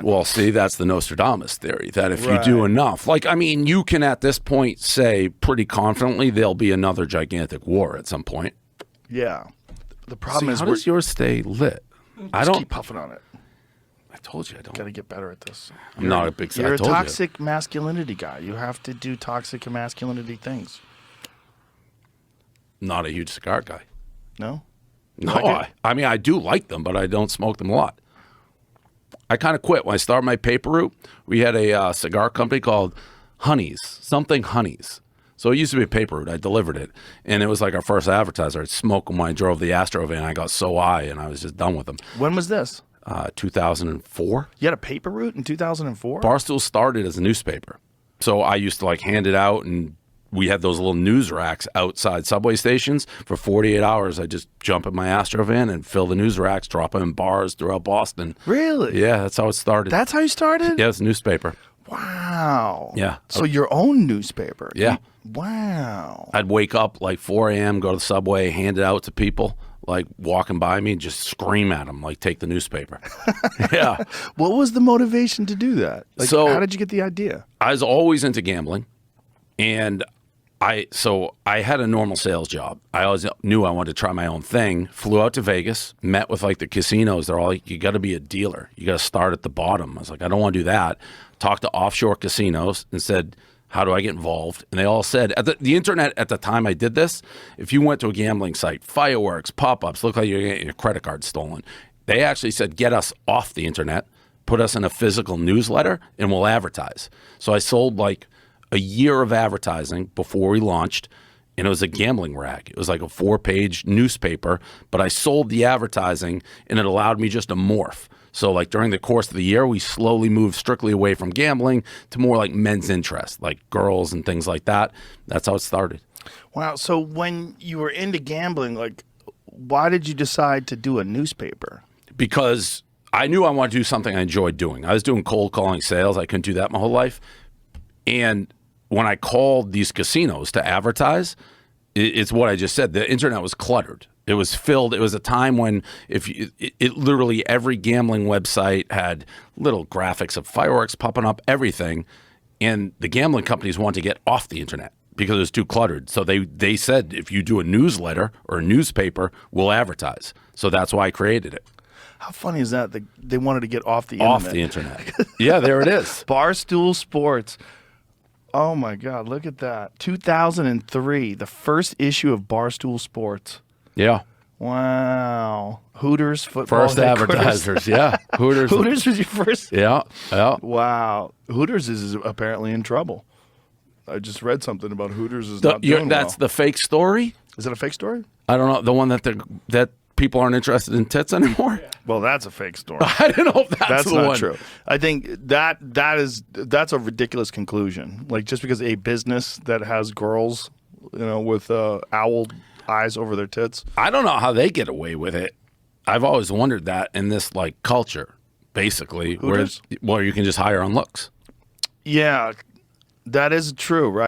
Well, see, that's the Nostradamus theory, that if you do enough, like, I mean, you can at this point say pretty confidently there'll be another gigantic war at some point. Yeah. The problem is, how does yours stay lit? I just don't keep puffing on it. I told you I don't. Got to get better at this. I'm not a big. You're a toxic masculinity guy. You have to do toxic masculinity things. Not a huge cigar guy. No. No, I mean, I do like them, but I don't smoke them a lot. I kind of quit when I started my paper route. We had a cigar company called Honeys, something Honeys. So it used to be a paper route. I delivered it, and it was like our first advertiser. I'd smoke them when I drove the Astro van. I got so high, and I was just done with them. When was this? 2004. You had a paper route in 2004? Barstool started as a newspaper. So I used to like hand it out, and we had those little news racks outside subway stations. For 48 hours, I'd just jump in my Astro van and fill the news racks, drop them in bars throughout Boston. Really? Yeah, that's how it started. That's how you started? Yeah, it's a newspaper. Wow. Yeah. So your own newspaper? Yeah. Wow. I'd wake up like 4 a.m., go to the subway, hand it out to people, like walking by me, and just scream at them, like, take the newspaper. Yeah. What was the motivation to do that? Like, So- how did you get the idea? I was always into gambling, and I had a normal sales job. I always knew I wanted to try my own thing. Flew out to Vegas, met with like the casinos. They're all like, you got to be a dealer. You got to start at the bottom. I was like, I don't want to do that. Talked to offshore casinos and said, how do I get involved? And they all said, the internet at the time I did this, if you went to a gambling site, fireworks, pop-ups, look like you're getting your credit card stolen. They actually said, get us off the internet, put us in a physical newsletter, and we'll advertise. So I sold like a year of advertising before we launched, and it was a gambling rag. It was like a 4-page newspaper, but I sold the advertising, and it allowed me just to morph. So like during the course of the year, we slowly moved strictly away from gambling to more like men's interest, like girls and things like that. That's how it started. Wow. So when you were into gambling, like, why did you decide to do a newspaper? Because I knew I wanted to do something I enjoyed doing. I was doing cold calling sales. I couldn't do that my whole life. And when I called these casinos to advertise, it's what I just said. The internet was cluttered. It was filled. It was a time when literally every gambling website had little graphics of fireworks popping up, everything. And the gambling companies wanted to get off the internet because it was too cluttered. So they said, if you do a newsletter or a newspaper, we'll advertise. So that's why I created it. How funny is that? They wanted to get off the internet. Off the internet. Yeah, there it is. Barstool Sports. Oh, my God. Look at that. 2003, the first issue of Barstool Sports. Yeah. Wow. Hooters football First advertisers, yeah. Hooters. Hooters was your first? Yeah, yeah. Wow. Hooters is apparently in trouble. I just read something about Hooters is not doing That's the fake story? Is that a fake story? I don't know. The one that people aren't interested in tits anymore? Well, that's a fake story. I don't know if that's the not one. True. I think that's a ridiculous conclusion. Like, just because a business that has girls, with owl eyes over their tits. I don't know how they get away with it. I've always wondered that in this like culture, basically, Hooters? where you can just hire on looks. Yeah, that is true, right?